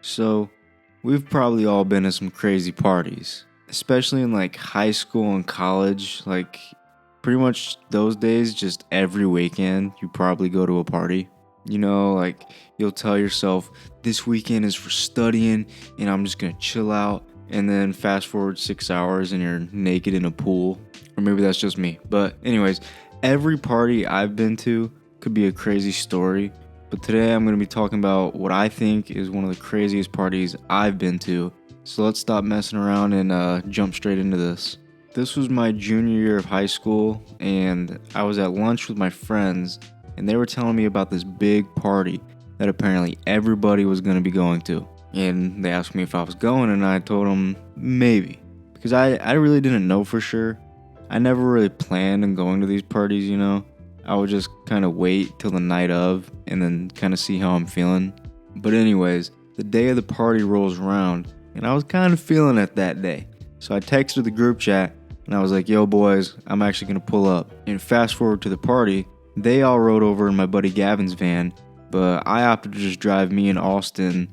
So, we've probably all been to some crazy parties, especially in like high school and college. Like, pretty much those days, just every weekend, you probably go to a party. Like you'll tell yourself, this weekend is for studying and I'm just gonna chill out. And then fast forward 6 hours and you're naked in a pool. Or maybe that's just me. But, anyways, every party I've been to could be a crazy story. But today I'm going to be talking about what I think is one of the craziest parties I've been to. So let's stop messing around and jump straight into this. This was my junior year of high school, and I was at lunch with my friends, and they were telling me about this big party that apparently everybody was going to be going to. And they asked me if I was going, and I told them maybe. Because I really didn't know for sure. I never really planned on going to these parties. I would just kind of wait till the night of and then kind of see how I'm feeling. But anyways, the day of the party rolls around and I was kind of feeling it that day. So I texted the group chat and I was like, yo boys, I'm actually going to pull up. And fast forward to the party, they all rode over in my buddy Gavin's van, but I opted to just drive me and Austin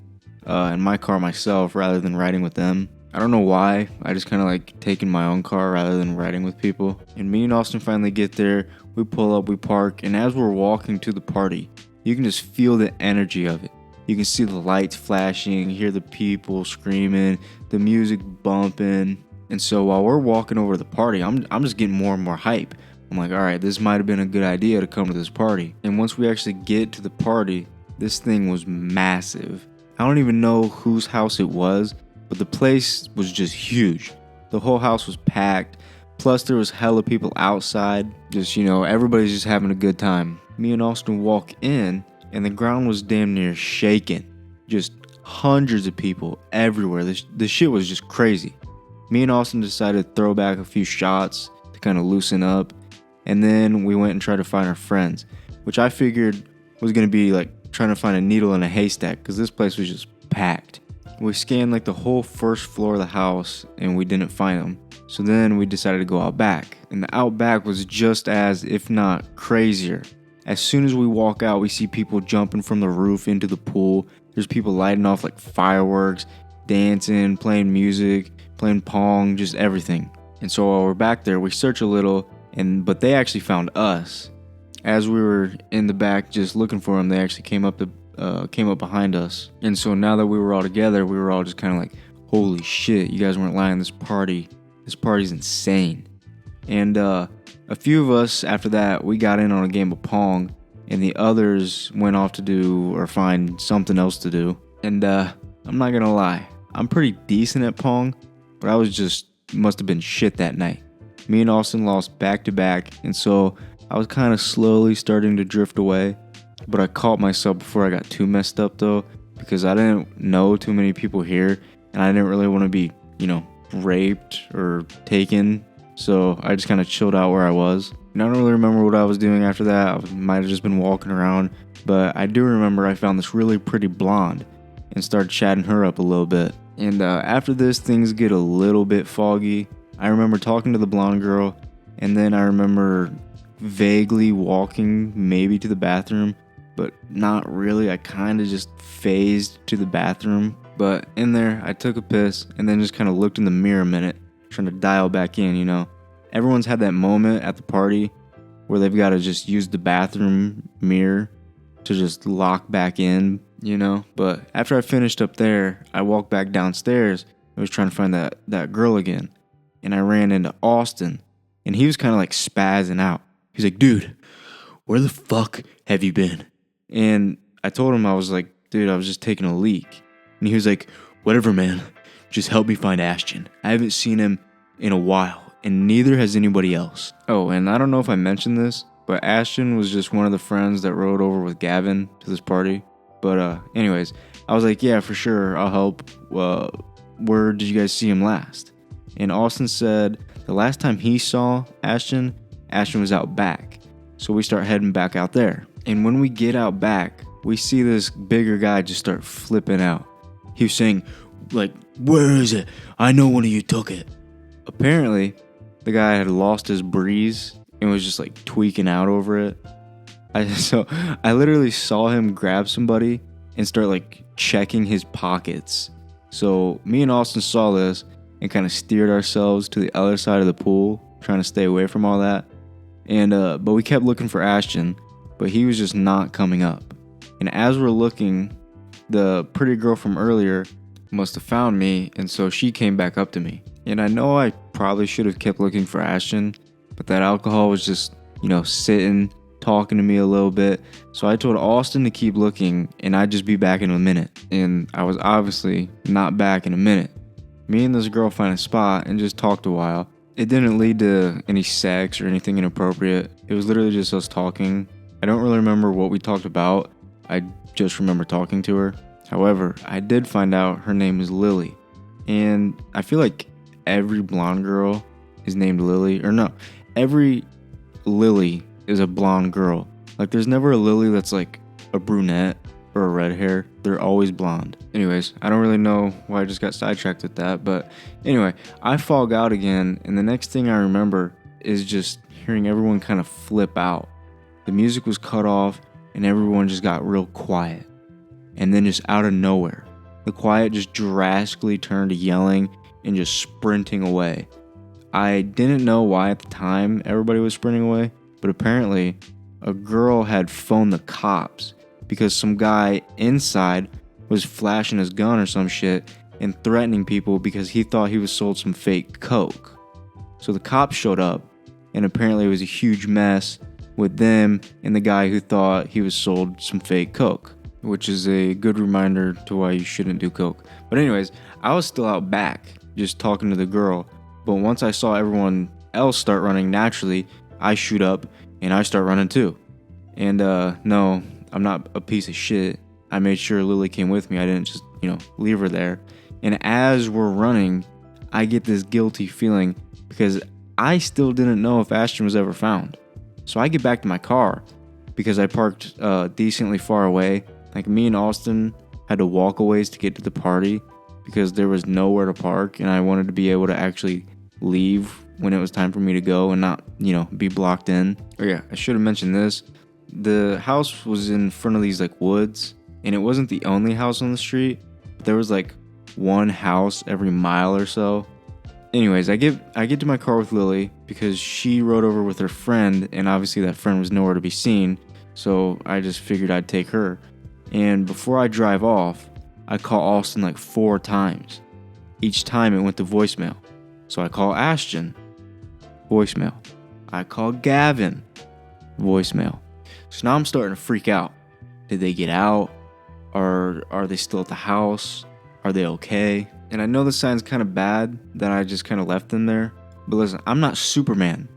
in my car myself rather than riding with them. I don't know why. I just kind of like taking my own car rather than riding with people. And me and Austin finally get there. We pull up, we park, and as we're walking to the party, you can just feel the energy of it. You can see the lights flashing, hear the people screaming, the music bumping. And so while we're walking over to the party, I'm just getting more and more hype. I'm like, all right, this might have been a good idea to come to this party. And once we actually get to the party, this thing was massive. I don't even know whose house it was, but the place was just huge. The whole house was packed. Plus, there was hella people outside. Everybody's just having a good time. Me and Austin walk in, and the ground was damn near shaking. Just hundreds of people everywhere. This shit was just crazy. Me and Austin decided to throw back a few shots to kind of loosen up. And then we went and tried to find our friends, which I figured was going to be like trying to find a needle in a haystack because this place was just packed. We scanned like the whole first floor of the house and we didn't find them. So then we decided to go out back. And the out back was just as, if not crazier. As soon as we walk out, we see people jumping from the roof into the pool. There's people lighting off like fireworks, dancing, playing music, playing pong, just everything. And so while we're back there, we search a little, but they actually found us. As we were in the back just looking for them, they actually came up behind us. And so now that we were all together, we were all just kind of like, holy shit, you guys weren't lying. This party's insane. And a few of us after that, we got in on a game of pong, and the others went off to do or find something else to do. And I'm not gonna lie, I'm pretty decent at pong, but I must have been shit that night. Me and Austin lost back to back, and so I was kind of slowly starting to drift away. But I caught myself before I got too messed up though, because I didn't know too many people here, and I didn't really want to be, raped or taken. So I just kind of chilled out where I was. And I don't really remember what I was doing after that. I might have just been walking around. But I do remember I found this really pretty blonde and started chatting her up a little bit. And after this, things get a little bit foggy. I remember talking to the blonde girl, and then I remember vaguely walking maybe to the bathroom, but not really. I kind of just phased to the bathroom. But in there, I took a piss and then just kind of looked in the mirror a minute, trying to dial back in. Everyone's had that moment at the party where they've got to just use the bathroom mirror to just lock back in. But after I finished up there, I walked back downstairs and was trying to find that girl again. And I ran into Austin, and he was kind of like spazzing out. He's like, dude, where the fuck have you been? And I told him, I was like, dude, I was just taking a leak. And he was like, whatever, man. Just help me find Ashton. I haven't seen him in a while, and neither has anybody else. Oh, and I don't know if I mentioned this, but Ashton was just one of the friends that rode over with Gavin to this party. But anyways, I was like, yeah, for sure, I'll help. Where did you guys see him last? And Austin said the last time he saw Ashton was out back. So we start heading back out there. And when we get out back, we see this bigger guy just start flipping out. He was saying, like, where is it? I know one of you took it. Apparently, the guy had lost his breeze and was just like tweaking out over it. I literally saw him grab somebody and start like checking his pockets. So me and Austin saw this and kind of steered ourselves to the other side of the pool, trying to stay away from all that. And but we kept looking for Ashton, but he was just not coming up. And as we're looking, the pretty girl from earlier must have found me, and so she came back up to me. And I know I probably should have kept looking for Ashton, but that alcohol was just, sitting, talking to me a little bit. So I told Austin to keep looking, and I'd just be back in a minute. And I was obviously not back in a minute. Me and this girl found a spot and just talked a while. It didn't lead to any sex or anything inappropriate. It was literally just us talking. I don't really remember what we talked about. I just remember talking to her. However, I did find out her name is Lily. And I feel like every blonde girl is named Lily. Or no, every Lily is a blonde girl. Like, there's never a Lily that's like a brunette or a red hair. They're always blonde. Anyways, I don't really know why I just got sidetracked with that. But anyway, I fog out again. And the next thing I remember is just hearing everyone kind of flip out. The music was cut off and everyone just got real quiet. And then just out of nowhere, the quiet just drastically turned to yelling and just sprinting away. I didn't know why at the time everybody was sprinting away, but apparently a girl had phoned the cops because some guy inside was flashing his gun or some shit and threatening people because he thought he was sold some fake coke. So the cops showed up, and apparently it was a huge mess with them and the guy who thought he was sold some fake coke, which is a good reminder to why you shouldn't do coke. But anyways, I was still out back just talking to the girl, but once I saw everyone else start running naturally, I shoot up and I start running too. And no, I'm not a piece of shit. I made sure Lily came with me. I didn't just, leave her there. And as we're running, I get this guilty feeling because I still didn't know if Ashton was ever found. So I get back to my car because I parked decently far away. Like, me and Austin had to walk a ways to get to the party because there was nowhere to park, and I wanted to be able to actually leave when it was time for me to go and not, be blocked in. Oh yeah, I should have mentioned this. The house was in front of these woods, and it wasn't the only house on the street. But there was one house every mile or so. Anyways, I get to my car with Lily because she rode over with her friend, and obviously that friend was nowhere to be seen, so I just figured I'd take her. And before I drive off, I call Austin 4 times. Each time it went to voicemail. So I call Ashton, voicemail. I call Gavin, voicemail. So now I'm starting to freak out. Did they get out? Or are they still at the house? Are they okay? And I know this sounds kind of bad that I just kind of left them there. But listen, I'm not Superman.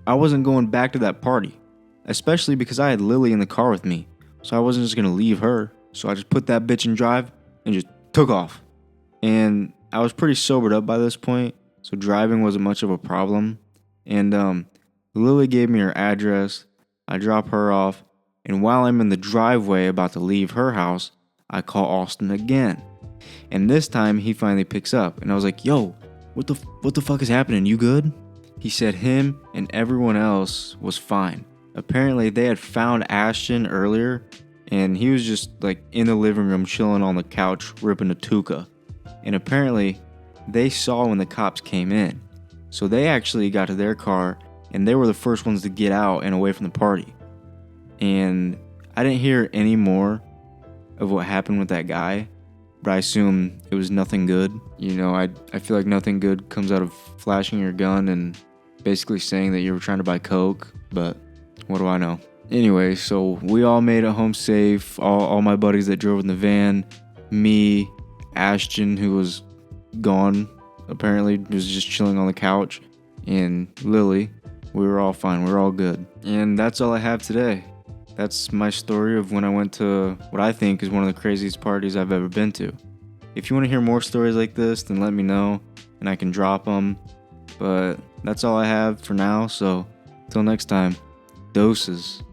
I wasn't going back to that party. Especially because I had Lily in the car with me. So I wasn't just going to leave her. So I just put that bitch in drive and just took off. And I was pretty sobered up by this point. So driving wasn't much of a problem. And Lily gave me her address. I drop her off. And while I'm in the driveway about to leave her house, I call Austin again. And this time he finally picks up. And I was like, yo, what the fuck is happening? You good? He said him and everyone else was fine. Apparently they had found Ashton earlier, and he was just in the living room chilling on the couch ripping a tuka. And apparently they saw when the cops came in. So they actually got to their car, and they were the first ones to get out and away from the party. And I didn't hear any more of what happened with that guy, but I assume it was nothing good. I feel like nothing good comes out of flashing your gun and basically saying that you were trying to buy coke, but what do I know? Anyway, so we all made it home safe. All my buddies that drove in the van, me, Ashton, who was gone, apparently was just chilling on the couch, and Lily. We were all fine. We were all good. And that's all I have today. That's my story of when I went to what I think is one of the craziest parties I've ever been to. If you want to hear more stories like this, then let me know, and I can drop them. But that's all I have for now, so until next time, doses.